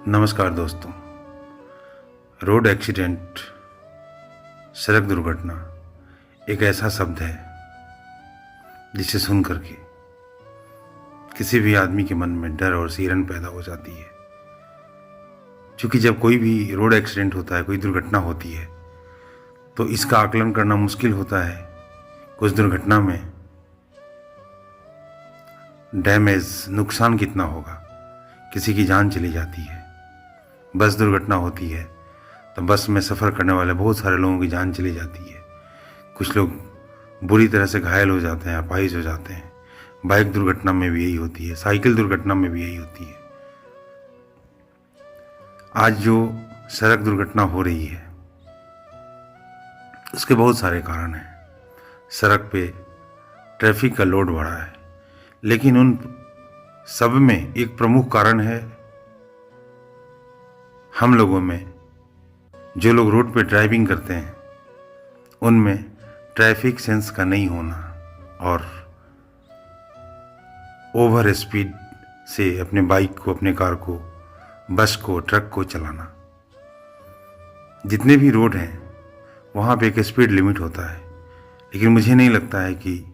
नमस्कार दोस्तों। Road accident, सड़क दुर्घटना एक ऐसा शब्द है जिसे सुन करके किसी भी आदमी के मन में डर और सिहरन पैदा हो जाती है। क्योंकि जब कोई भी रोड एक्सीडेंट होता है, कोई दुर्घटना होती है, तो इसका आकलन करना मुश्किल होता है। कुछ दुर्घटना में डैमेज, नुकसान कितना होगा, किसी की जान चली जाती है। बस दुर्घटना होती है तो बस में सफ़र करने वाले बहुत सारे लोगों की जान चली जाती है। कुछ लोग बुरी तरह से घायल हो जाते हैं, अपाहिज हो जाते हैं। बाइक दुर्घटना में भी यही होती है, साइकिल दुर्घटना में भी यही होती है। आज जो सड़क दुर्घटना हो रही है उसके बहुत सारे कारण हैं। सड़क पे ट्रैफिक का लोड बढ़ा है, लेकिन उन सब में एक प्रमुख कारण है हम लोगों में, जो लोग रोड पे ड्राइविंग करते हैं उनमें ट्रैफिक सेंस का नहीं होना और ओवर स्पीड से अपने बाइक को, अपने कार को, बस को, ट्रक को चलाना। जितने भी रोड हैं वहाँ पे एक स्पीड लिमिट होता है, लेकिन मुझे नहीं लगता है कि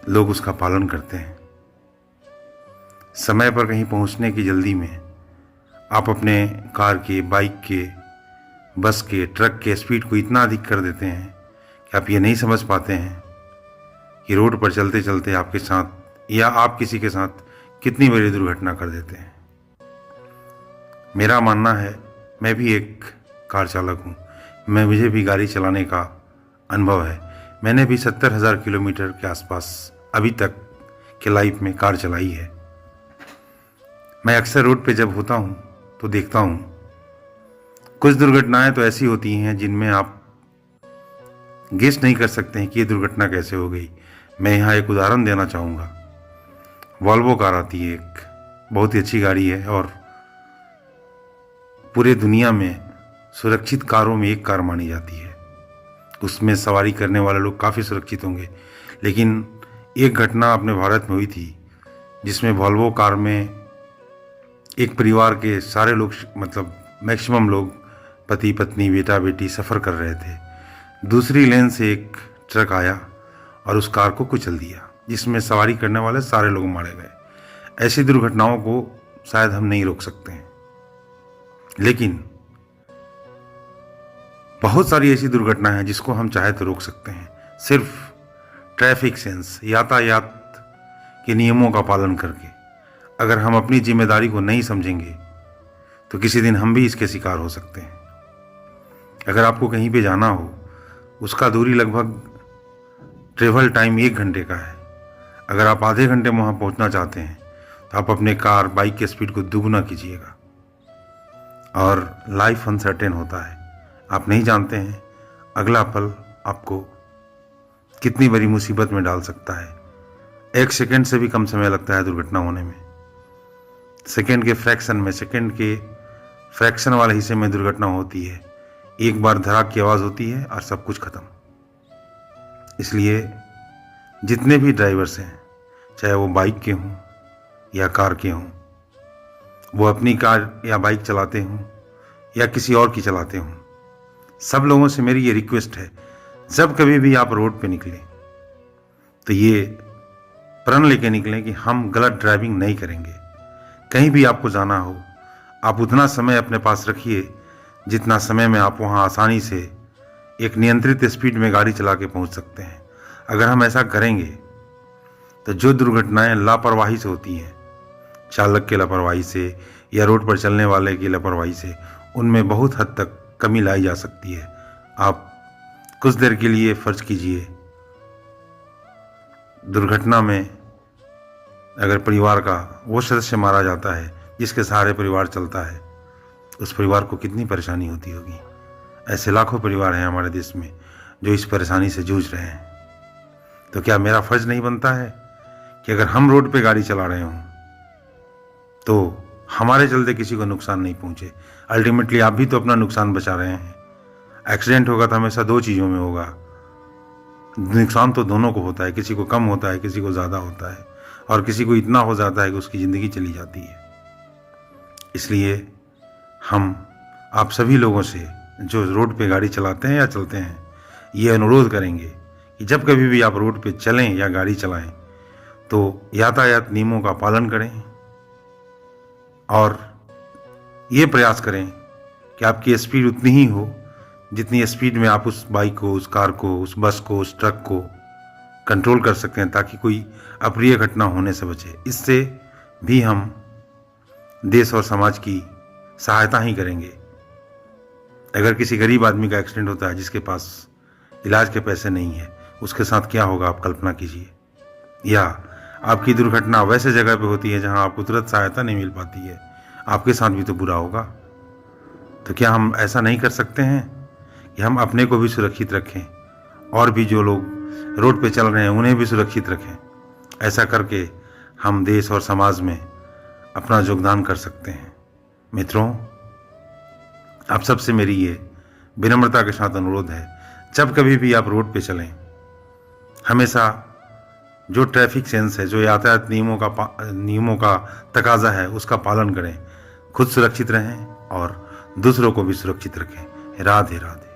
लोग उसका पालन करते हैं। समय पर कहीं पहुँचने की जल्दी में आप अपने कार के, बाइक के, बस के, ट्रक के स्पीड को इतना अधिक कर देते हैं कि आप ये नहीं समझ पाते हैं कि रोड पर चलते चलते आपके साथ या आप किसी के साथ कितनी बड़ी दुर्घटना कर देते हैं। मेरा मानना है, मैं भी एक कार चालक हूँ, मुझे भी गाड़ी चलाने का अनुभव है। मैंने भी 70,000 किलोमीटर के आसपास अभी तक के लाइफ में कार चलाई है। मैं अक्सर रोड पे जब होता हूँ तो देखता हूँ कुछ दुर्घटनाएं तो ऐसी होती हैं जिनमें आप गेस नहीं कर सकते हैं कि ये दुर्घटना कैसे हो गई। मैं यहाँ एक उदाहरण देना चाहूँगा। वॉल्वो कार आती है, एक बहुत ही अच्छी गाड़ी है और पूरे दुनिया में सुरक्षित कारों में एक कार मानी जाती है। उसमें सवारी करने वाले लोग काफ़ी सुरक्षित होंगे, लेकिन एक घटना अपने भारत में हुई थी जिसमें वॉल्वो कार में एक परिवार के सारे लोग, मतलब मैक्सिमम लोग, पति पत्नी, बेटा बेटी सफ़र कर रहे थे। दूसरी लेन से एक ट्रक आया और उस कार को कुचल दिया, जिसमें सवारी करने वाले सारे लोग मारे गए। ऐसी दुर्घटनाओं को शायद हम नहीं रोक सकते हैं, लेकिन बहुत सारी ऐसी दुर्घटनाएं हैं जिसको हम चाहे तो रोक सकते हैं। सिर्फ ट्रैफिक सेंस, यातायात के नियमों का पालन करके। अगर हम अपनी जिम्मेदारी को नहीं समझेंगे तो किसी दिन हम भी इसके शिकार हो सकते हैं। अगर आपको कहीं पे जाना हो, उसका दूरी लगभग ट्रेवल टाइम 1 घंटे का है। अगर आप आधे घंटे में वहाँ पहुँचना चाहते हैं तो आप अपने कार, बाइक के स्पीड को दुगुना कीजिएगा। और लाइफ अनसर्टेन होता है, आप नहीं जानते हैं अगला पल आपको कितनी बड़ी मुसीबत में डाल सकता है। 1 सेकंड से भी कम समय लगता है दुर्घटना होने में। सेकंड के फ्रैक्शन वाले हिस्से में दुर्घटना होती है। एक बार धड़ाक की आवाज़ होती है और सब कुछ खत्म। इसलिए जितने भी ड्राइवर्स हैं, चाहे वो बाइक के हों या कार के हों, वो अपनी कार या बाइक चलाते हों या किसी और की चलाते हों, सब लोगों से मेरी ये रिक्वेस्ट है, जब कभी भी आप रोड पे निकलें तो ये प्रण लेके निकलें कि हम गलत ड्राइविंग नहीं करेंगे। कहीं भी आपको जाना हो, आप उतना समय अपने पास रखिए जितना समय में आप वहाँ आसानी से एक नियंत्रित स्पीड में गाड़ी चला के पहुँच सकते हैं। अगर हम ऐसा करेंगे तो जो दुर्घटनाएं लापरवाही से होती हैं, चालक के लापरवाही से या रोड पर चलने वाले की लापरवाही से, उनमें बहुत हद तक कमी लाई जा सकती है। आप कुछ देर के लिए फर्ज कीजिए, दुर्घटना में अगर परिवार का वो सदस्य मारा जाता है जिसके सहारे परिवार चलता है, उस परिवार को कितनी परेशानी होती होगी। ऐसे लाखों परिवार हैं हमारे देश में जो इस परेशानी से जूझ रहे हैं। तो क्या मेरा फर्ज नहीं बनता है कि अगर हम रोड पे गाड़ी चला रहे हों तो हमारे चलते किसी को नुकसान नहीं पहुंचे। अल्टीमेटली आप भी तो अपना नुकसान बचा रहे हैं। एक्सीडेंट होगा तो हमेशा 2 चीज़ों में होगा, नुकसान तो दोनों को होता है, किसी को कम होता है, किसी को ज़्यादा होता है, और किसी को इतना हो जाता है कि उसकी ज़िंदगी चली जाती है। इसलिए हम आप सभी लोगों से जो रोड पे गाड़ी चलाते हैं या चलते हैं, ये अनुरोध करेंगे कि जब कभी भी आप रोड पे चलें या गाड़ी चलाएं तो यातायात नियमों का पालन करें और ये प्रयास करें कि आपकी स्पीड उतनी ही हो जितनी स्पीड में आप उस बाइक को, उस कार को, उस बस को, उस ट्रक को कंट्रोल कर सकते हैं, ताकि कोई अप्रिय घटना होने से बचे। इससे भी हम देश और समाज की सहायता ही करेंगे। अगर किसी गरीब आदमी का एक्सीडेंट होता है जिसके पास इलाज के पैसे नहीं है, उसके साथ क्या होगा आप कल्पना कीजिए। या आपकी दुर्घटना वैसे जगह पे होती है जहां आपको तुरंत सहायता नहीं मिल पाती है, आपके साथ भी तो बुरा होगा। तो क्या हम ऐसा नहीं कर सकते हैं कि हम अपने को भी सुरक्षित रखें और भी जो लोग रोड पे चल रहे हैं उन्हें भी सुरक्षित रखें। ऐसा करके हम देश और समाज में अपना योगदान कर सकते हैं। मित्रों, आप सबसे मेरी ये विनम्रता के साथ अनुरोध है, जब कभी भी आप रोड पे चलें, हमेशा जो ट्रैफिक सेंस है, जो यातायात नियमों का तकाजा है, उसका पालन करें। खुद सुरक्षित रहें और दूसरों को भी सुरक्षित रखें। राधे राधे।